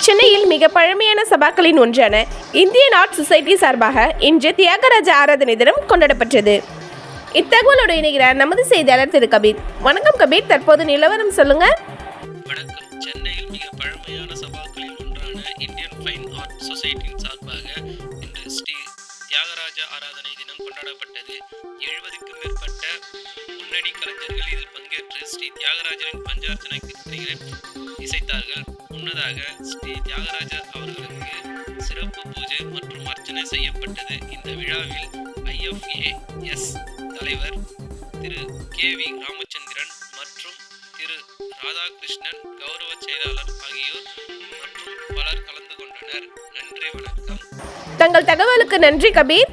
சென்னையில் மிக பழமையான சபாக்களின் ஒன்றான இந்தியன் ஆர்ட் சொசைட்டி சார்பாக இன்று தியாகராஜ ஆராதனை தினம் கொண்டாடப்பட்டது. இத்தகவலோடு இணைகிறார் நமது செய்தியாளர் திரு கபீர். வணக்கம் கபீர், தற்போது நிலவரம் சொல்லுங்க. வணக்கம். சென்னையில் மிக பழமையான சபாக்களில் ஒன்றான இந்தியன் ஃபைன் ஆர்ட் சொசைட்டியின் சார்பாக இன்று ஸ்ரீ தியாகராஜ ஆராதனை தினம் கொண்டாடப்பட்டது. 70க்கும் மேற்பட்ட முன்னணி கலைஞர்கள் இதில் பங்கேற்று ஸ்ரீ தியாகராஜரின் பஞ்சார்ச்சனை கீர்த்தனைகளை இசைத்தார்கள். முன்னதாக ஸ்ரீ தியாகராஜர் அவர்களுக்கு சிறப்பு பூஜை மற்றும் அர்ச்சனை செய்யப்பட்டது. இந்த விழாவில் IFAS தலைவர் திரு KV ராமச்சந்திரன் மற்றும் திரு ராதாகிருஷ்ணன் கௌரவ செயலாளர் ஆகியோர் மற்றும் பலர் கலந்து கொண்டனர். நன்றி, வணக்கம். தங்கள் தகவலுக்கு நன்றி கபீர்.